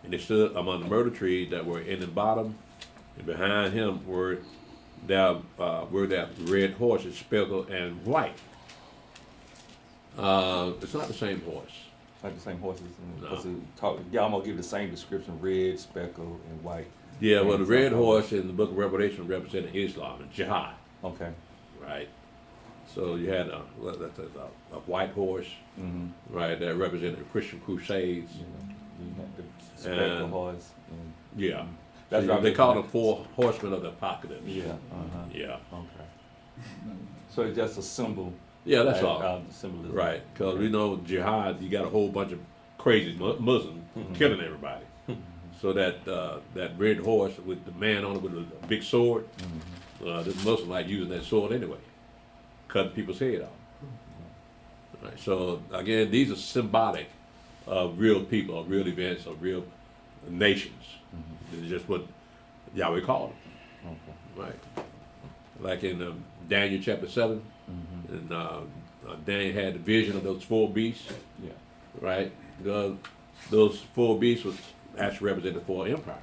And they stood among the myrtle trees that were in the bottom, and behind him were that red horses, speckled and white. It's not the same horse. Like the same horses. No. Y'all gonna give the same description: red, speckled, and white. Yeah, well, the red horse in the book of Revelation represented Islam and jihad. Okay. Right. So you had a white horse, right, that represented the Christian Crusades. You had the speckled horse. Yeah. That's So right. they call them 4 horsemen of the apocalypse. Yeah. Yeah. Okay. So it's just a symbol. Yeah, that's all. Symbolism. Right, because we know jihad, you got a whole bunch of crazy Muslims killing everybody. So that red horse with the man on it with a big sword, the Muslims like using that sword anyway, cutting people's head off. Right, so again, these are symbolic of real people, of real events, of real nations. It's just what Yahweh called them. Okay. Right. Like in Daniel chapter 7, and Daniel had the vision of those 4 beasts. Yeah. Right? Those 4 beasts was actually represented 4 empires.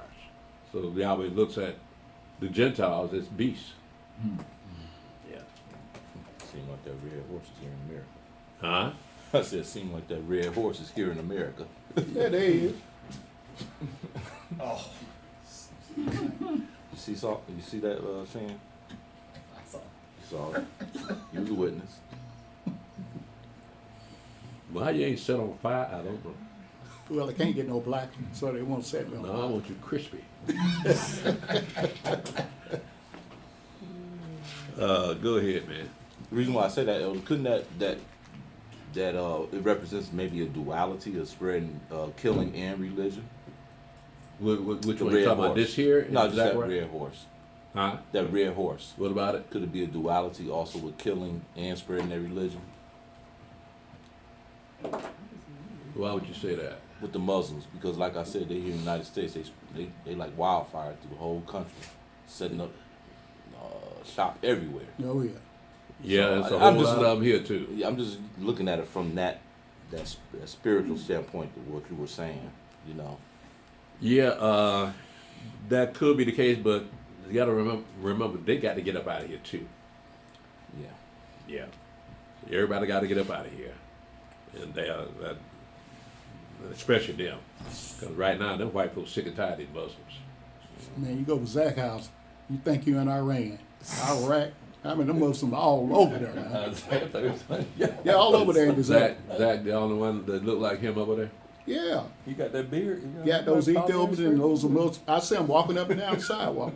So Yahweh looks at the Gentiles as beasts. Yeah. Seems like that red horse is here in America. Huh? I said, seems like that red horse is here in America. Yeah, there he is. You see that, Shane? I saw. You saw it. You was a witness. Well, how you ain't set on fire, I don't know. Well, they can't get no black, so they won't set me on. No, I want you crispy. Go ahead, man. The reason why I say that, Elder, couldn't that it represents maybe a duality of spreading killing and religion? Which The one you red talking about? horse. This here? No, Is just that that right? red horse. Huh? That red horse. What about it? Could it be a duality also with killing and spreading their religion? Why would you say that? With the Muslims, because like I said, they here in the United States, they like wildfire through the whole country, setting up shop everywhere. Oh yeah. Yeah, So, there's a I'm whole just- lot of them here too. Yeah, I'm just looking at it from that spiritual standpoint of what you were saying, you know. Yeah, that could be the case, but you got to remember they got to get up out of here too. Yeah. Yeah, everybody got to get up out of here, and they are, especially them, because right now them white folks sick and tired of these Muslims. Man, you go to Zach's house, you think you're in Iran. Iraq. I mean, them Muslims all over there, man. Yeah, all over there in the Zach, the only one that look like him over there. Yeah. You got that beard? Got those Ethiopians and those Muslims. I see them walking up and down the sidewalk.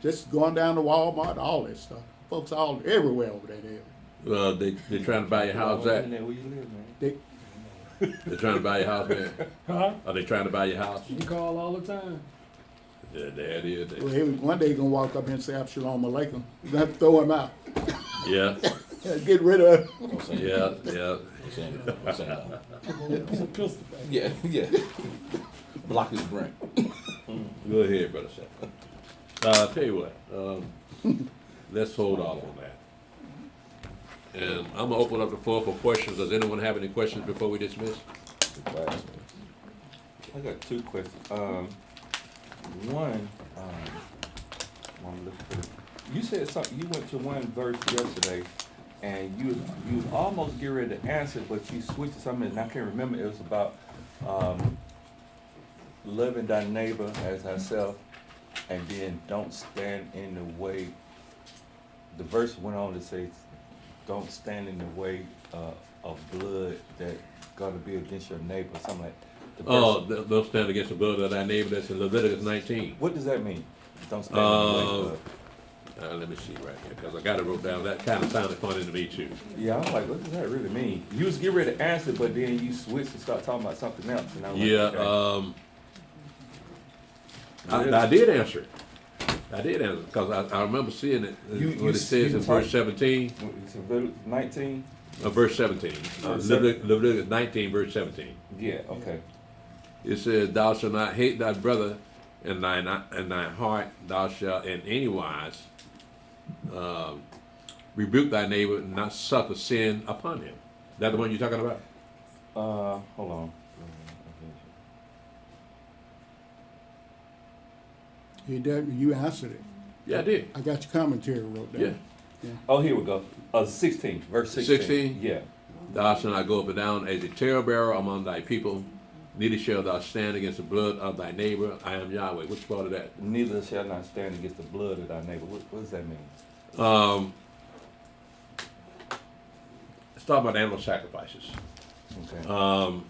Just going down to Walmart, all that stuff. Folks all everywhere over there. They trying to buy your house, Zach. Where you live, man? They, They trying to buy your house, man. Huh? Are they trying to buy your house? You call all the time. Yeah, there it is. well, one day he's gonna walk up here and say, "Shalom Aleichem." You're gonna have to throw him out. Yeah, Get rid of him. I'm saying, yeah. I'm saying that. It's a pistol thing. Yeah. Block his brain. Go ahead, brother. I'll tell you what. Let's hold off on that. And I'm gonna open up the floor for questions. Does anyone have any questions before we dismiss? I got 2 questions. One, I'm looking for this. You said something. You went to one verse yesterday, and you almost get ready to answer, but you switched to something, and I can't remember. It was about loving thy neighbor as thyself, and then don't stand in the way. The verse went on to say, "Don't stand in the way of blood that gonna be against your neighbor." Something like. Don't stand against the blood of thy neighbor. That's in Leviticus 19. What does that mean? Don't stand in the way of. Let me see right here, because I got it wrote down. That kind of sounded funny to me too. Yeah, I'm like, what does that really mean? You was getting ready to answer, but then you switched and start talking about something else. And I'm like, Yeah, okay. I did answer it. I did answer it, because I remember seeing it, what it says in verse 17. It's in 19? Verse 17. Leviticus 19, verse 17. Yeah, okay. It says, "Thou shalt not hate thy brother in thine heart. Thou shalt in any wise rebuke thy neighbor and not suffer sin upon him." That the one you're talking about? Hold on. He did, you answered it. Yeah, I did. I got your commentary wrote down. Yeah. Oh, here we go. 16, verse 16. 16? Yeah. Thou shalt not go up and down as a talebearer among thy people, neither shalt thou stand against the blood of thy neighbor. I am Yahweh. Which part of that? Neither shall not stand against the blood of thy neighbor. What does that mean? Let's talk about animal sacrifices. Okay.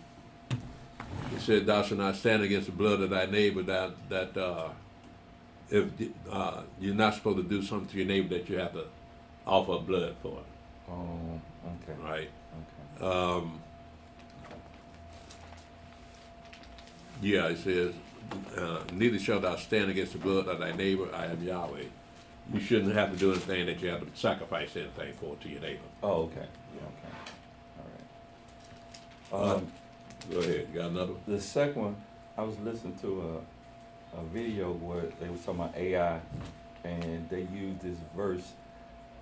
It said, "Thou shalt not stand against the blood of thy neighbor." If you're not supposed to do something to your neighbor that you have to offer blood for, Oh, okay. right? Okay. Yeah, it says, "Neither shalt thou stand against the blood of thy neighbor. I am Yahweh." You shouldn't have to do anything that you have to sacrifice anything for to your neighbor. Oh, okay. Okay. All right. Go ahead. You got another one? The second one, I was listening to a video where they was talking about AI, and they used this verse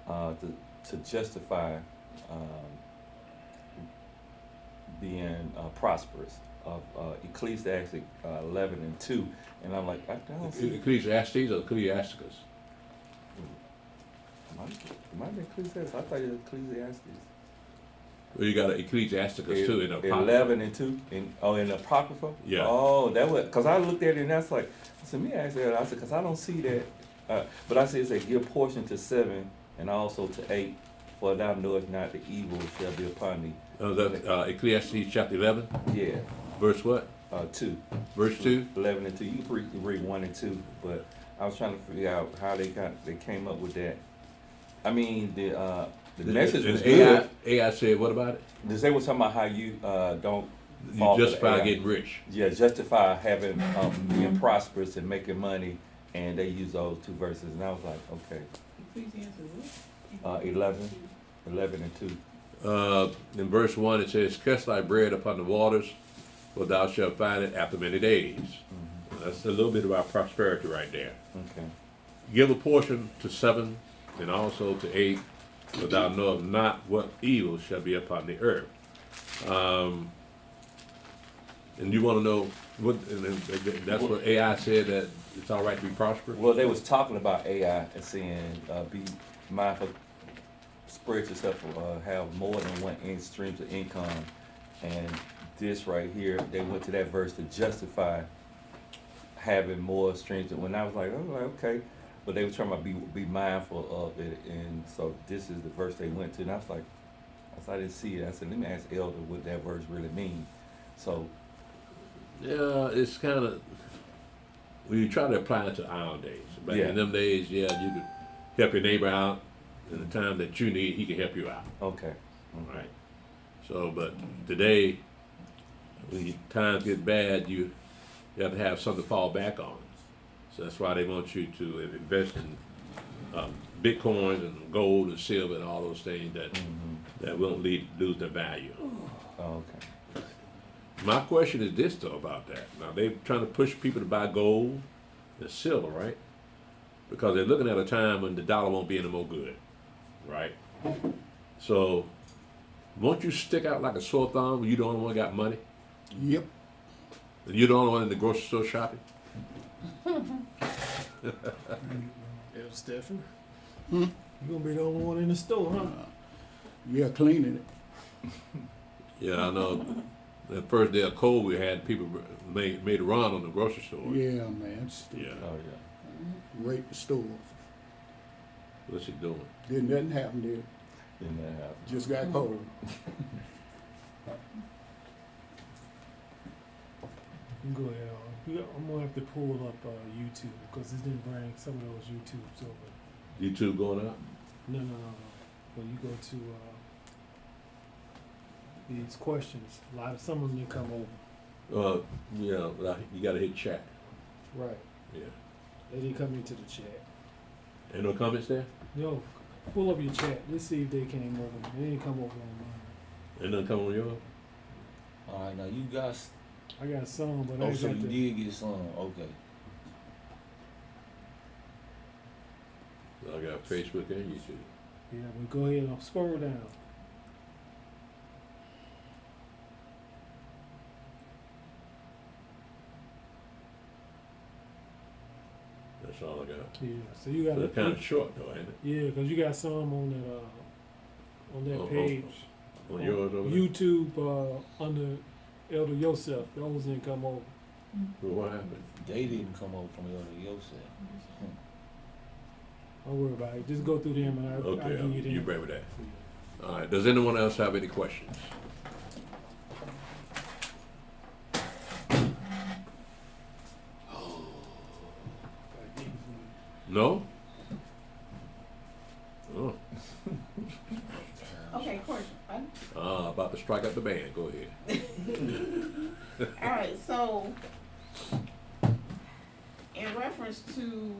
to justify being prosperous of Ecclesiastes 11:2, and I'm like, I don't see. Ecclesiastes or Ecclesiasticus? It might be Ecclesiastes. I thought it was Ecclesiastes. Well, you got an Ecclesiasticus too in the Apocrypha. 11:2 in the Apocrypha. Yeah. Oh, that was because I looked at it and that's like, I said, me ask that. I said, because I don't see that. But I said, it's a give portion to 7 and also to 8, for thou knowest not the evil shall be upon thee. Ecclesiastes chapter 11, Yeah. verse what? 2. Verse 2? 11:2. You can read 1 and 2, but I was trying to figure out how they came up with that. I mean, the message was good. AI said, what about it? They were talking about how you don't You fall for the justify AI. getting rich. Yeah, justify having being prosperous and making money, and they use those 2 verses, and I was like, okay. 11 and 2. In verse 1, it says, "Cast thy bread upon the waters, for thou shalt find it after many days." That's a little bit about prosperity right there. Okay. Give a portion to 7 and also to 8, for thou knowest not what evil shall be upon the earth. And you want to know what? And that's what AI said, that it's all right to be prosperous. Well, they was talking about AI and saying, be mindful, spread yourself, have more than one streams of income, and this right here, they went to that verse to justify having more streams. When I was like, oh, okay. But they were trying to be mindful of it, and so this is the verse they went to, and I was like, I didn't see it. I said, let me ask Elder what that verse really means. So, Yeah, it's kind of, when you try to apply it to our days. Back Yeah. in them days, yeah, you could help your neighbor out. In the time that you need, he can help you out. okay. Right. So, but today, when times get bad, you have to have something to fall back on. So that's why they want you to invest in bitcoins and gold and silver and all those things that won't lose their value. Oh, okay. My question is this though about that. Now they're trying to push people to buy gold and silver, right? Because they're looking at a time when the dollar won't be any more good, right? So, won't you stick out like a sore thumb when you the only one got money? Yep. And you're the only one in the grocery store shopping? Yeah, Stephen. You gonna be the only one in the store, huh? Yeah, cleaning it. Yeah, I know. The first day of COVID, we had people made a run on the grocery store. Yeah, man. Stupid. Yeah. Oh, yeah. Rape the stores. What's he doing? Didn't nothing happen, did it? Didn't that happen? Just got cold. Go ahead. I'm gonna have to pull up YouTube because it didn't bring some of those YouTubes over. YouTube going up? No. When you go to these questions, some of them didn't come over. Yeah, like, you gotta hit chat. Right. Yeah. They didn't come into the chat. Ain't no comments there? Yo, pull up your chat. Let's see if they came over. They didn't come over on mine. Ain't nothing coming on yours? All right, now you guys. I got some, but I Oh, ain't so got you the. did get some. Okay. I got Facebook and YouTube. Yeah, but go ahead and scroll down. That's That's all I got. Yeah, so you got It's kind of short though, ain't it? yeah, because you got some on that page On yours over there? YouTube under Elder Yosef. Those didn't come over. Well, what happened? They didn't come over from Elder Yosef. Don't worry about it. Just go through them and I'll Okay, give you them. you bring with that. All right, does anyone else have any questions? No? Oh, Okay, question. about to strike up the band, go ahead. All right, so in reference to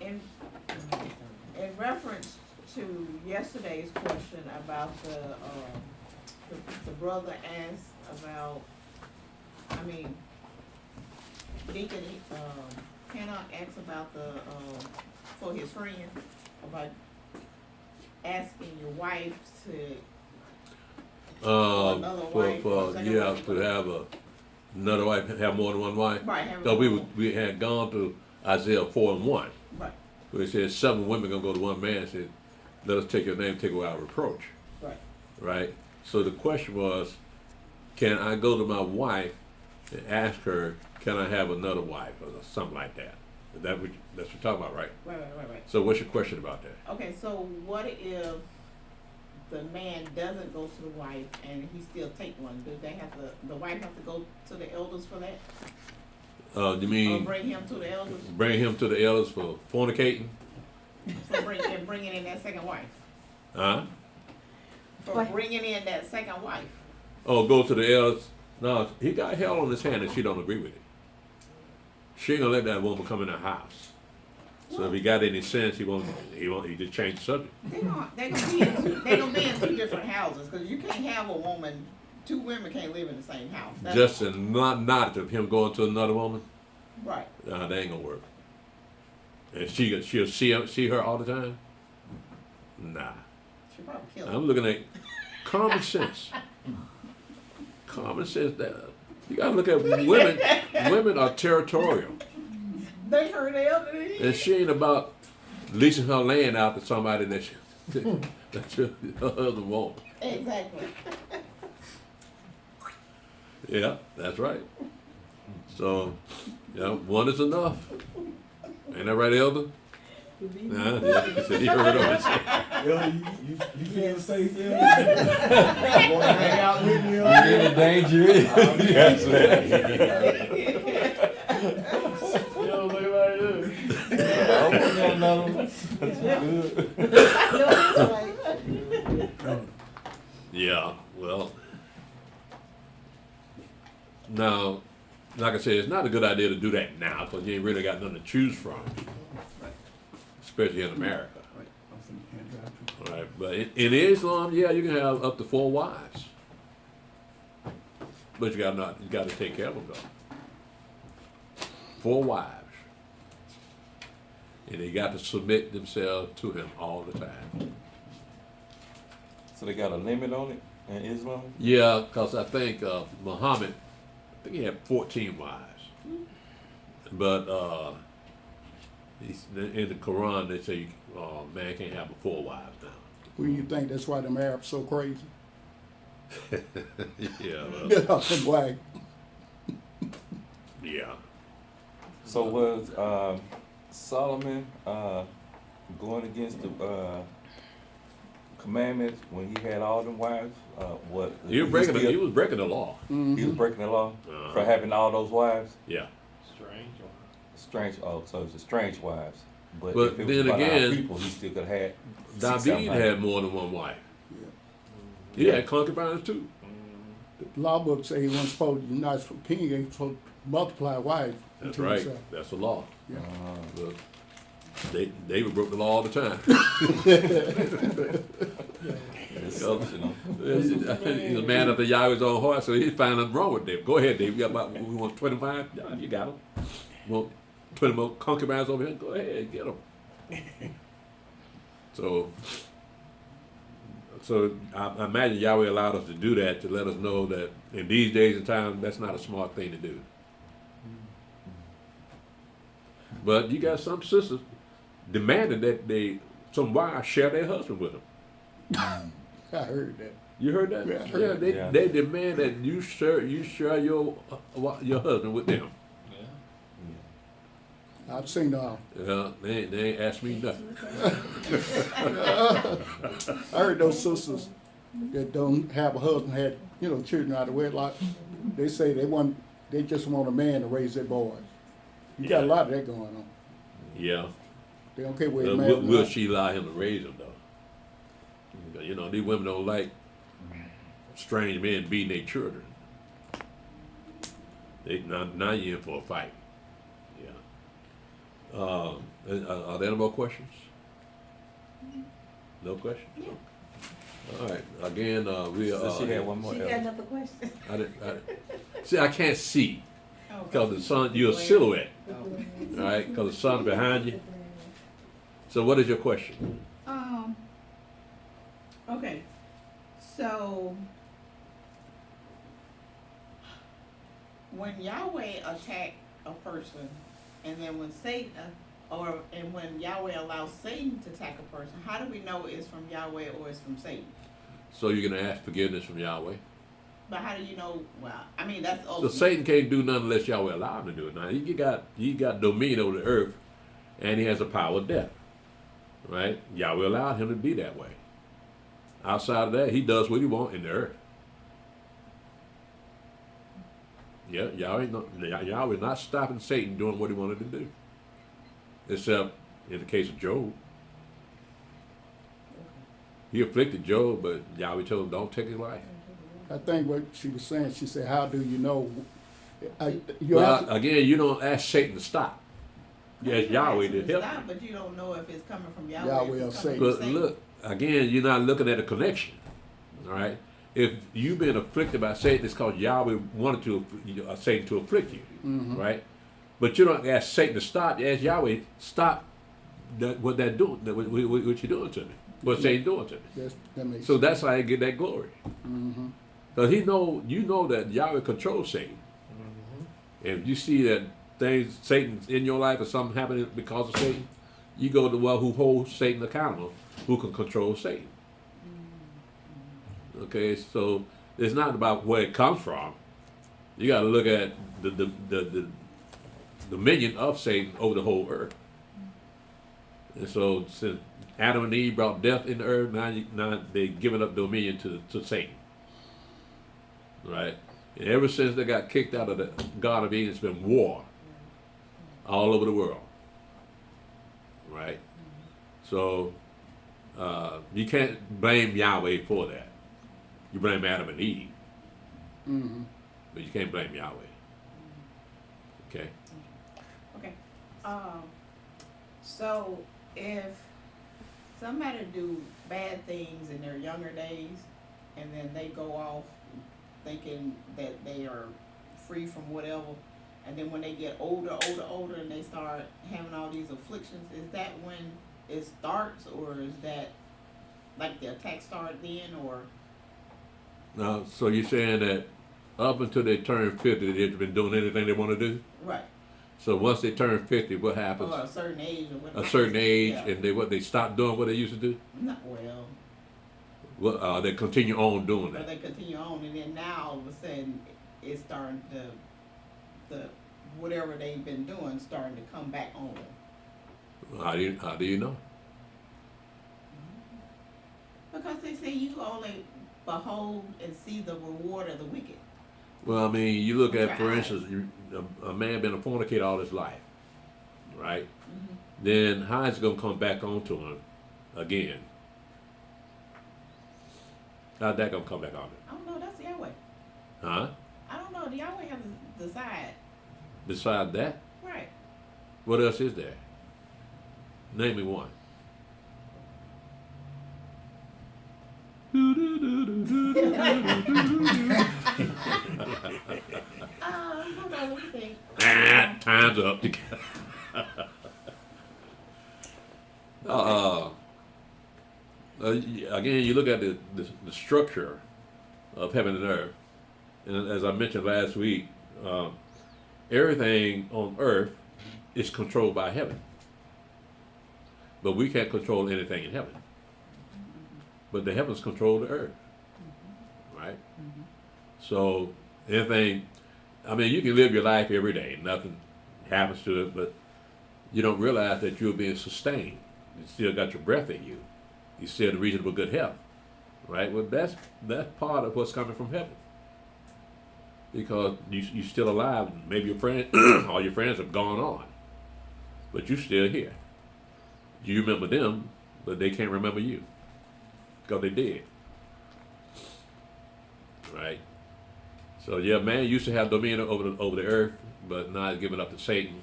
in reference to yesterday's question about the brother asked about, I mean, Deacon Hannah asked about for his friend about asking your wife to another wife or second Yeah, wife. to have another wife, have more than one wife. Right, have So a- we had gone to Isaiah 4:1, Right, where it says 7 women gonna go to one man and said, let us take your name, take away our reproach, right. right? So the question was, can I go to my wife and ask her, can I have another wife or something like that? That's what you're talking about, right? Right. So what's your question about that? Okay, so what if the man doesn't go to the wife and he still take one? Do they have to, the wife have to go to the elders for that? You Or mean bring him to the elders bring him to the elders for fornicating? for bringing in that second wife? Huh? For bringing in that second wife? Oh, go to the elders. No, he got hell on his hand and she don't agree with it. She ain't gonna let that woman come in her house. So if he got any sense, he just change the subject. They gonna be in two different houses, cause you can't have a woman, two women can't live in the same house. That's- Just a not of him going to another woman, Right, that ain't gonna work. And she'll see her all the time? Nah. she probably kill him. I'm looking at common sense. Common sense that you gotta look at women. Women are territorial. They heard the elderly. And she ain't about leasing her land out to somebody that your husband won't. Exactly. Yeah, that's right. So, one is enough. Ain't that right, Elder? Nah, yeah, he said he heard of it. Yo, you feel safe, yeah? Want to hang out with me? You're in danger. Yo, look right there. I don't want another one. Yeah, well. Now, like I said, it's not a good idea to do that now because you ain't really got nothing to choose from, especially in America. All right, but in Islam, yeah, you can have up to 4 wives, but you got to take care of them though. 4 wives, and they got to submit themselves to him all the time. So they got a limit on it in Islam? Yeah, because I think Muhammad, I think he had 14 wives, but in the Quran they say man can't have 4 wives now. Who you think that's why them Arabs so crazy? Yeah, well, Why? yeah. So was Solomon going against the commandments when he had all them wives? He was breaking the law. He was breaking the law Uh-huh. for having all those wives? Yeah. Strange. Oh, so it's the strange wives. But But if it was then about our again, people, he still could have had. David had more than one wife. He had concubines too. The law book say he wasn't supposed, you're not supposed, king ain't supposed to multiply wives. That's until right. himself. That's the law. Yeah. Look, David broke the law all the time. Exceptional. He's a man after Yahweh's own heart, so he's finding nothing wrong with David. Go ahead, David. You got about, we want 25? Yeah, you got them. Want 20 more concubines over here? Go ahead, get them. So So I imagine Yahweh allowed us to do that to let us know that in these days and times, that's not a smart thing to do. But you got some sisters demanding that some wives share their husband with them. I heard that. You heard that? Yeah, I heard that. They demand that you share your husband with them. I've seen They ain't asked me nothing. I heard those sisters that don't have a husband had, children out of wedlock. They say they just want a man to raise their boys. You got a lot of that going on. Yeah. They don't care where the man Will she allow him to raise them though? These women don't like strange men beating their children. Now you're in for a fight. Yeah. Are there any more questions? No questions? All right. Again, we So she had one more. She got another question. See, I can't see Oh, because the sun, you're a silhouette. oh. All right, because the sun behind you. So, what is your question? Okay, so when Yahweh attack a person, and then when when Yahweh allows Satan to attack a person, how do we know it's from Yahweh or it's from Satan? So you're gonna ask forgiveness from Yahweh. But how do you know? Well, I mean that's So ultimate. Satan can't do nothing unless Yahweh allow him to do it. Now he got dominion over the earth, and he has the power of death. Right? Yahweh allowed him to be that way. Outside of that, he does what he wants in the earth. Yeah, Yahweh not stopping Satan doing what he wanted to do. Except in the case of Job. He afflicted Job, but Yahweh told him, don't take his life. I think what she was saying, she said, how do you know? Again, you don't ask Satan to stop. You ask Yahweh to help Stop, you. but you don't know if it's coming from Yahweh. Yahweh if or it's coming Satan. from But look, again, you're not looking at a connection. All right? If you've been afflicted by Satan, it's because Yahweh wanted Satan to afflict you. Right? But you don't ask Satan to stop. You ask Yahweh, stop what they're doing, what you're doing to me. What Satan doing to me. That makes So sense. that's how you get that glory. Because you know that Yahweh controls Satan. If you see that Satan's in your life or something happening because of Satan, you go to the one who holds Satan accountable, who can control Satan. Okay, so it's not about where it comes from. You got to look at the dominion of Satan over the whole earth. And so since Adam and Eve brought death in the earth, now they're giving up dominion to Satan. Right? And ever since they got kicked out of the Garden of Eden, it's been war all over the world. Right? So you can't blame Yahweh for that. You blame Adam and Eve. But you can't blame Yahweh. Okay? Okay. So if somebody do bad things in their younger days, and then they go off thinking that they are free from whatever, and then when they get older, and they start having all these afflictions, is that when it starts, or is that like the attack start then, or? Now, so you're saying that up until they turn 50, they've been doing anything they want to do? Right. So once they turn 50, what happens? Or a certain age or whatever. A certain age, Yeah. and they stop doing what they used to do? Not well. Well, they continue on doing But that. they continue on, and then now all of a sudden it's starting the whatever they've been doing starting to come back on them. How do you know? Because they say you only behold and see the reward of the wicked. Well, I mean, you look at, for Right. instance, a man been a fornicator all his life, right? Then how is it going to come back onto him again? How's that going to come back on him? I don't know, that's Yahweh. Huh? I don't know, Yahweh has to decide. Besides that, Right. what else is there? Name me one. Hold on, let me think. Time's up. again, you look at the structure of heaven and earth, and as I mentioned last week, everything on earth is controlled by heaven. But we can't control anything in heaven. But the heavens control the earth, right? So anything, I mean, you can live your life every day, nothing happens to it, but you don't realize that you're being sustained. You still got your breath in you. You still in reasonable good health, right? Well, that's part of what's coming from heaven, because you still alive. Maybe your friend, all your friends have gone on, but you're still here. You remember them, but they can't remember you, because they did, right? So yeah, man used to have dominion over the earth, but now it's given up to Satan.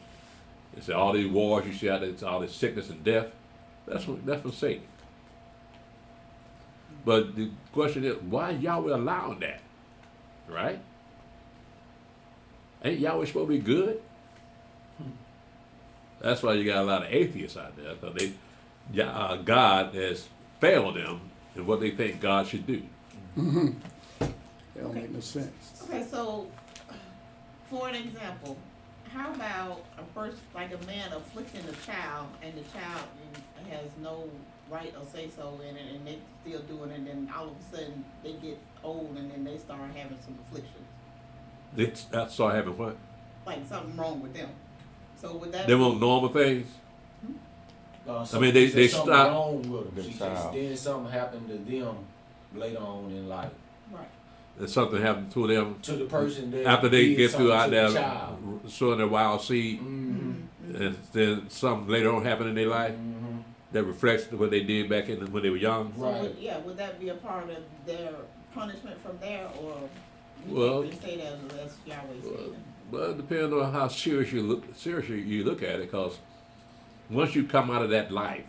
It's all these wars you see out there, it's all this sickness and death. That's from Satan. But the question is, why Yahweh allowing that? Right? Ain't Yahweh supposed to be good? That's why you got a lot of atheists out there, because God has failed them in what they think God should do. It don't make no sense. Okay, so for an example, how about a person, like a man afflicting a child, and the child has no right or say so in it, and they still doing it, and then all of a sudden they get old, and then they start having some afflictions, They start having what? like something wrong with them. So would that They be- want normal things. So I mean, they she said something stop- wrong with them. The She child. just, then something happened to them later on in life. Right. That something happened to them To the person that after they did get something through out to there the child. sowing their wild seed, Mm-hmm. and then something later on happened in their life Mm-hmm. that reflects what they did back when they were young. So Right. would that be a part of their punishment from there, or you Well- can't really say that unless Yahweh said it? Well, it depends on how serious you look at it, because once you come out of that life,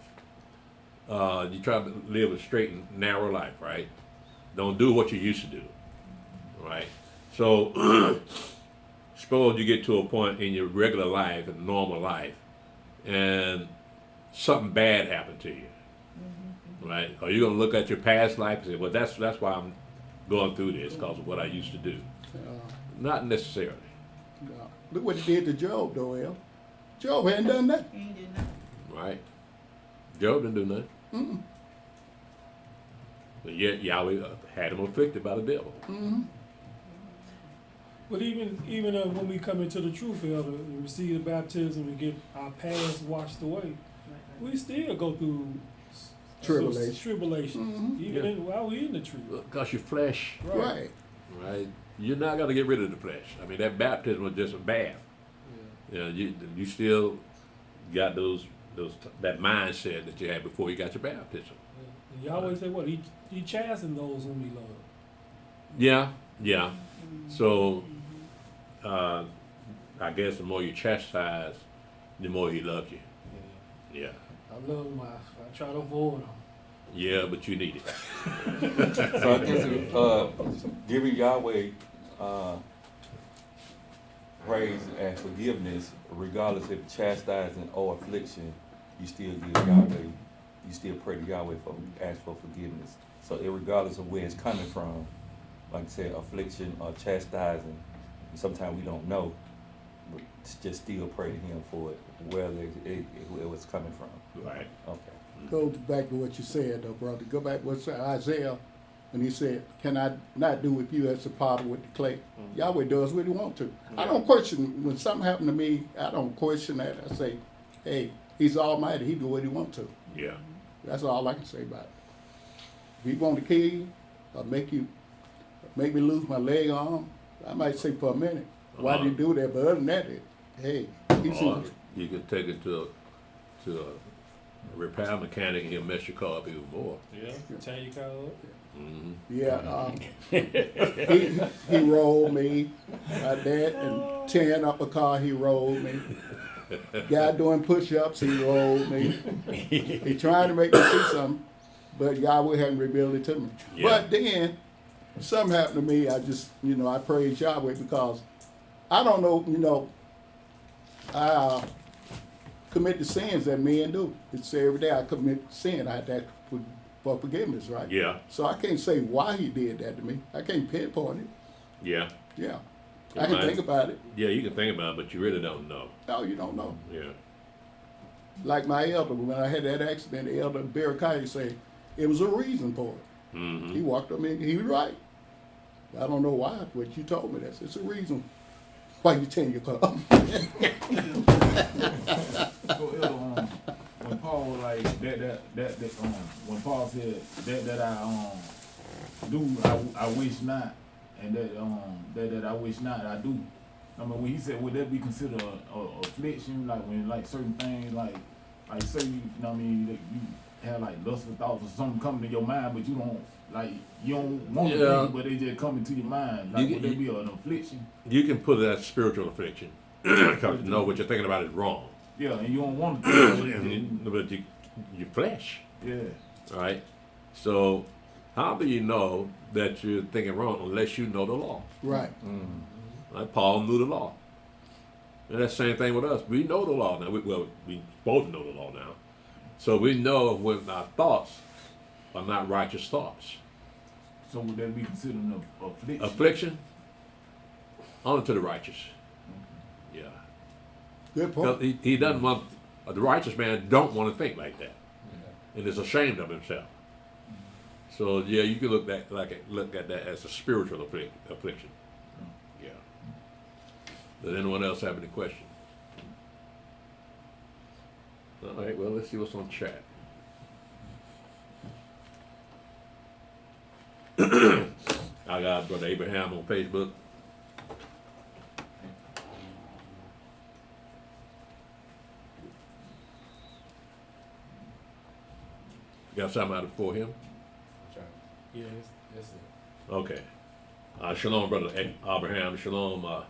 you try to live a straight and narrow life, right? Don't do what you used to do, right? So, suppose you get to a point in your regular life, in normal life, and something bad happened to you, right? Are you gonna look at your past life and say, well, that's why I'm going through this, because of what I used to do? Not necessarily. Look what he did to Job, though, El. Job hadn't done that. He ain't did nothing. Right. Job didn't do nothing. But yet Yahweh had him afflicted by the devil. But even when we come into the truth, Elder, and receive the baptism and get our past washed away, we still go through Tribulation. tribulation. Even Yeah. while we in the truth. Because your flesh, Right. right? You're not going to get rid of the flesh. I mean, that baptism was just a bath. Yeah. You still got that mindset that you had before you got your baptism. And Yahweh said what? He chastened those whom he loved. Yeah. So, I guess the more you chastise, the more he loves you. Yeah. I love him. I try to avoid him. Yeah, but you need it. So I guess giving Yahweh praise and forgiveness, regardless of chastising or affliction, you still give Yahweh, you still pray to Yahweh for ask for forgiveness. So regardless of where it's coming from, like I said, affliction or chastising, sometimes we don't know, but just still pray to Him for it, where it was coming from. Right. Okay. Go back to what you said, though, brother. Go back to what Isaiah, when he said, "Can I not do with you as the potter with the clay?" Yahweh does what He wants to. I don't question when something happened to me. I don't question that. I say, "Hey, He's Almighty. He do what He wants to." Yeah. That's all I can say about it. If He want to kill you or make me lose my leg or arm, I might say for a minute, "Why did you do that?" But other than that, He's Or you could take it to a repair mechanic and he'll mess your car up even more. Yeah. Tell you car up. Yeah, he rolled me. My dad and tearing up a car, he rolled me. Guy doing push-ups, he rolled me. He trying to make me see something, but Yahweh hadn't revealed it to me. Yeah. But then something happened to me. I just, I praise Yahweh because I don't know, I commit the sins that men do. It's every day I commit sin. I have to for forgiveness, right? Yeah, So I can't say why he did that to me. I can't pinpoint it. yeah, Yeah. It I can might- think about it. yeah. You can think about it, but you really don't know. No, you don't know. Yeah, Like my elder, when I had that accident, the elder Barakai said it was a reason for it. mm-hmm. He walked up in, he was right. I don't know why, but you told me that. It's a reason why you tell your car. So, when Paul was like when Paul said that I do, I wish not, and that I wish not, I do. I mean, when he said, would that be considered a affliction? Like when like certain things, like say you know what I mean, that you have like lustful thoughts or something coming to your mind, but you don't want to Yeah. think, but they just come into your mind. Like You- would that be an affliction? You can put that spiritual affliction because you know what you're thinking about is wrong. Yeah, and you don't want to think. And but your flesh, Yeah. right? So how do you know that you're thinking wrong unless you know the law? Right. Like Paul knew the law. And that's the same thing with us. We know the law now. We both know the law now. So we know when our thoughts are not righteous thoughts. So would that be considered an affliction? Affliction, only to the righteous. Yeah. Good point. Because he doesn't want, the righteous man don't want to think like that. And is ashamed of himself. So yeah, you can look at that as a spiritual affliction. Yeah. Does anyone else have any questions? All right, well, let's see what's on chat. I got Brother Abraham on Facebook. Got something out for him? Yeah, that's it. Okay. Shalom, Brother Abraham. Shalom,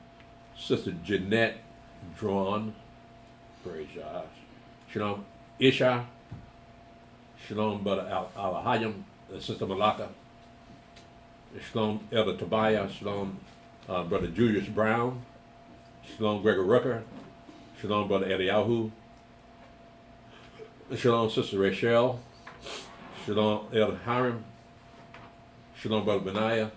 Sister Jeanette Drawn. Praise God. Shalom, Isha. Shalom, Brother Alahayim, Sister Malaka. Shalom, Elder Tobiah. Shalom, Brother Julius Brown. Shalom, Gregor Rucker. Shalom, Brother Eliyahu. Shalom, Sister Rachel. Shalom, Elder Hiram. Shalom, Brother Benaiah.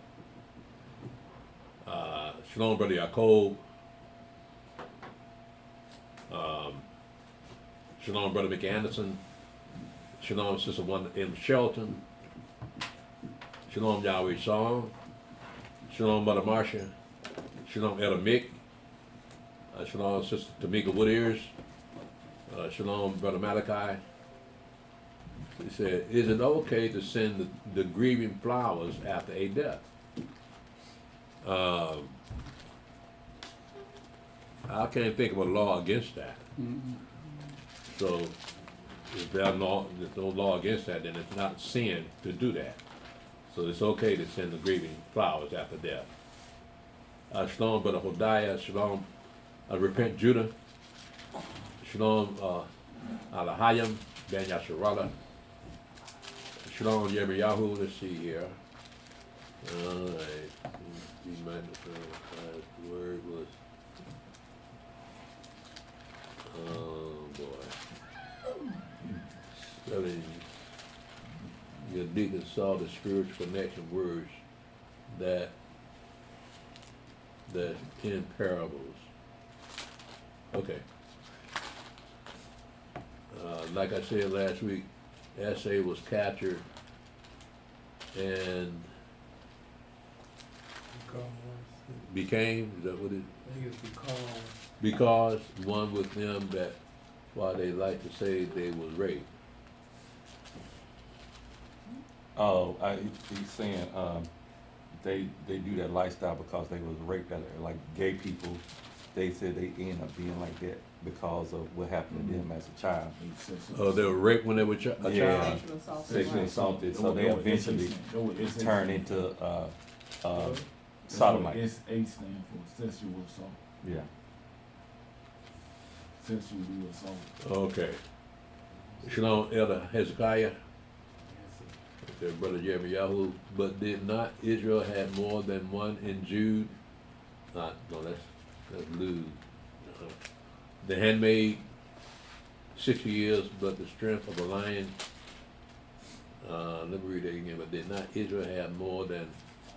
Shalom, Brother Yaakov. Shalom, Brother Mick Anderson. Shalom, Sister Wanda M. Shelton. Shalom, Yahweh Song. Shalom, Brother Marcia. Shalom, Elder Mick. Shalom, Sister Tamika Woodears. Shalom, Brother Malachi. He said, is it okay to send the grieving flowers after a death? I can't think of a law against that. So if there's no law against that, then it's not sin to do that. So it's okay to send the grieving flowers after death. Shalom, Brother Hodiah. Shalom, Repent Judah. Shalom, Alahayim, Ben Yasharala. Shalom, Yirmiyahu. Let's see here. All right. The word was, oh boy. 7. Your deacon saw the spiritual connection words that 10 parables. Okay. Like I said last week, essay was captured and became, is that what it? I think it's Because one with them that while they like to say they was raped. Oh, he's saying, they do that lifestyle because they was raped, like gay people, they said they end up being like that because of what happened to them as a child. Oh, they were raped when they were a child? Yeah. Sexual assault. Sexually assaulted, so they eventually turn into, sodomite. SA stand for sexual assault. Yeah. Sexual assault. Okay. Shalom, Elder Hezekiah. Okay, Brother Yirmiyahu. But did not Israel have more than one in Jude? No, that's lewd. The handmaid, 60 years, but the strength of a lion Let me read that again, but did not Israel have more than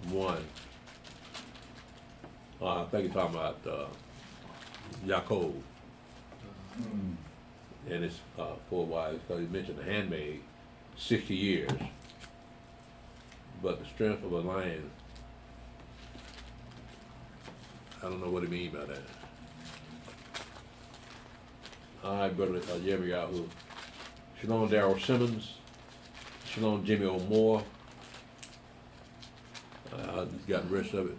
one? I think you're talking about, Yaakov and his, 4 wives, because he mentioned the handmaid, 60 years. But the strength of a lion, I don't know what he mean by that. All right, brother, Jeremy Yahoo. Shalom, Darrell Simmons. Shalom, Jimmy O'More. I just got the rest of it.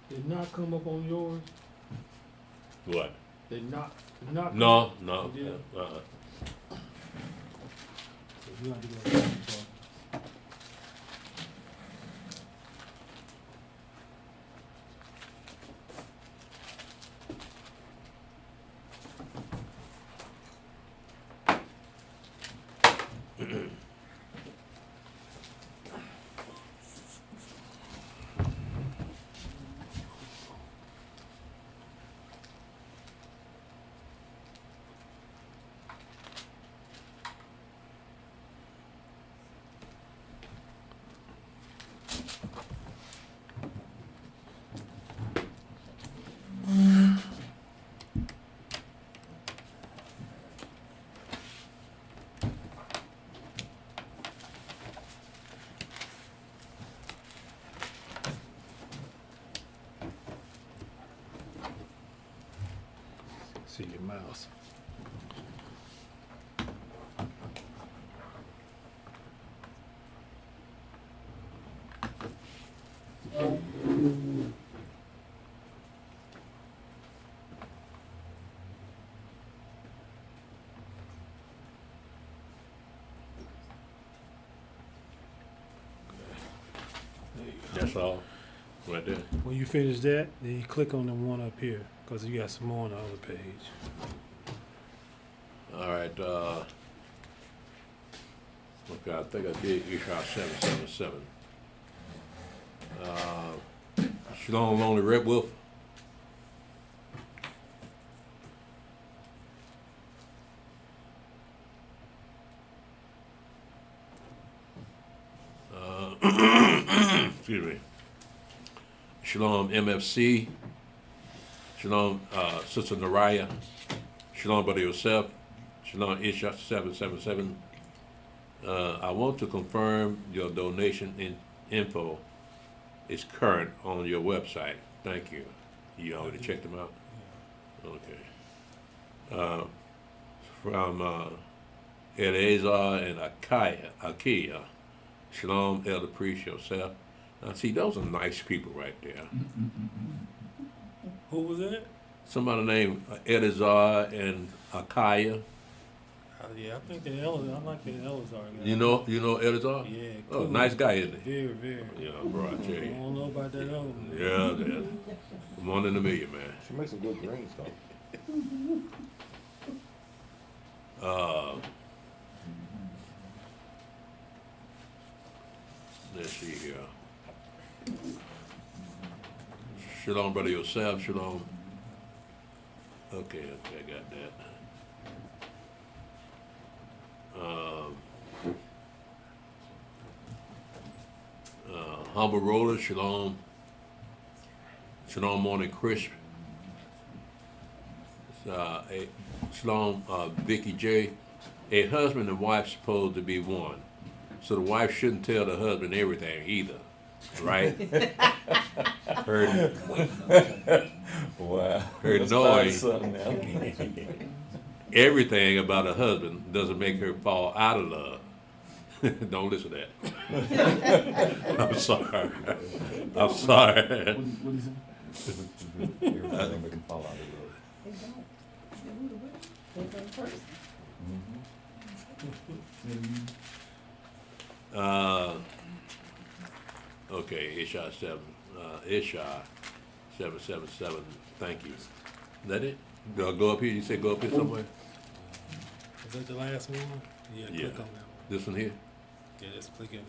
Did not come up on yours? What? Did not come No, up? no. It did? Uh-uh. So you have to go back and forth. See your mouse. That's all, right there. When you finish that, then you click on the one up here, because you got some more on the other page. All right, okay, I think I did Ishar 777. Shalom, Lonely Red Wolf. Excuse me. Shalom, MFC. Shalom, Sister Naraya. Shalom, Brother Yosef. Shalom, Isha 777. I want to confirm your donation info is current on your website. Thank you. You already checked them out? Okay. From Eleazar and Akia. Shalom, Elder Priest, yourself. Now, see, those are nice people right there. Who was that? Somebody named Eleazar and Akia. Yeah, I think the Elazar. I like the Elazar guy. You know Eleazar? Yeah. Oh, Cool. nice guy, isn't he? Very, very. Yeah, bro, I tell I you. don't know about that other one. Yeah, man. One in a million, man. She makes some good greens though. Let's see here. Shalom, Brother Yosef. Shalom. Okay, I got that. Humble Roller. Shalom. Shalom, Morning Crisp. Shalom, Vicky J. A husband and wife supposed to be one. So the wife shouldn't tell the husband everything either, right? Her Wow. Her Let's noise. find something now. everything about a husband doesn't make her fall out of love. Don't listen to that. I'm sorry. I'm sorry. What is it? Everything we can fall out of love. They don't. They're the person. Okay, Isha 777. Thank you. Is that it? Go up here. You said go up here somewhere. Is that the last one? Yeah, Yeah. click on that one. This one here? Yeah, just click it.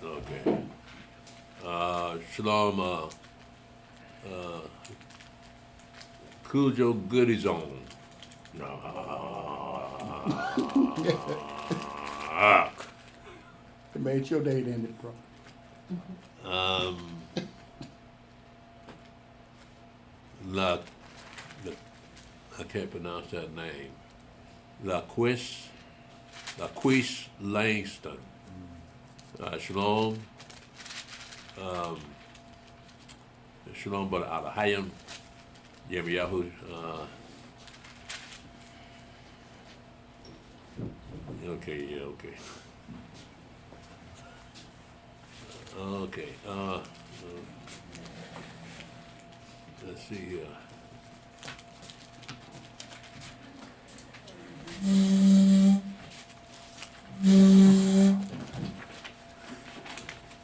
Okay. Shalom, Cujo Goody Zone. No. It made your date ended, bro. La, I can't pronounce that name. Laquis Langston. Shalom. Shalom, but Alahayim, Yemiyahu. Okay, yeah, okay. Okay. Let's see here.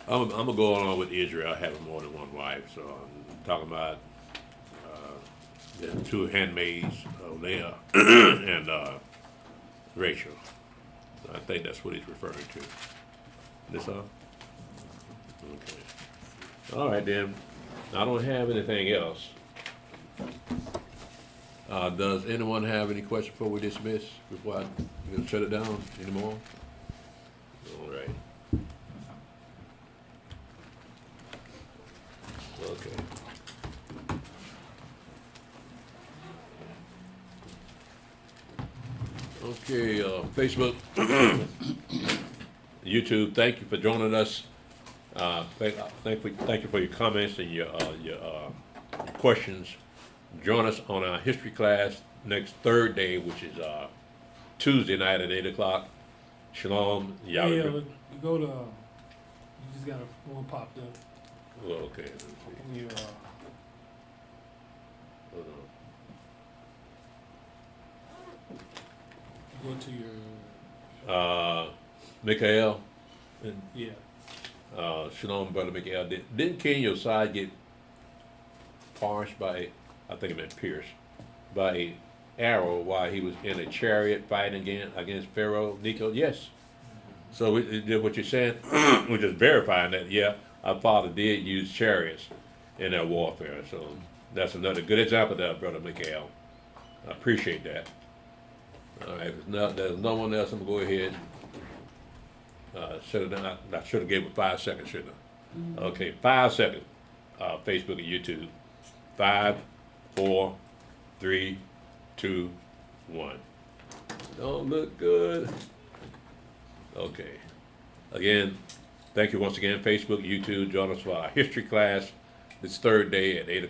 I'm gonna go along with Israel having more than one wife. So I'm talking about the two handmaids, Leah and Rachel. I think that's what he's referring to. This all? Okay. All right then. I don't have anything else. Does anyone have any questions before we dismiss? Before I shut it down anymore? All right. Okay. Okay, Facebook, YouTube, thank you for joining us. Thank you for your comments and your questions. Join us on our history class next Thursday, which is Tuesday night at 8 o'clock. Shalom. Yeah, Y'all go to, you just got one popped up. well, okay. Let's see. Yeah. Hold Go to your, on. Mikhael, yeah. Shalom, brother Mikhael. Didn't King Josiah get parsed by, I think it meant pierced, by a arrow while he was in a chariot fighting against Pharaoh? Nico, yes. So what you're saying, we're just verifying that, yeah, our father did use chariots in their warfare. So that's another good example there, brother Mikhael. I appreciate that. All right, if there's no one else, I'm going to go ahead. Shut it down. I should have gave it 5 seconds, shouldn't I? Okay, 5 seconds. Facebook and YouTube. 5, 4, 3, 2, 1. Don't look good. Okay. Again, thank you once again, Facebook, YouTube. Join us for our history class this Thursday at 8 o'clock.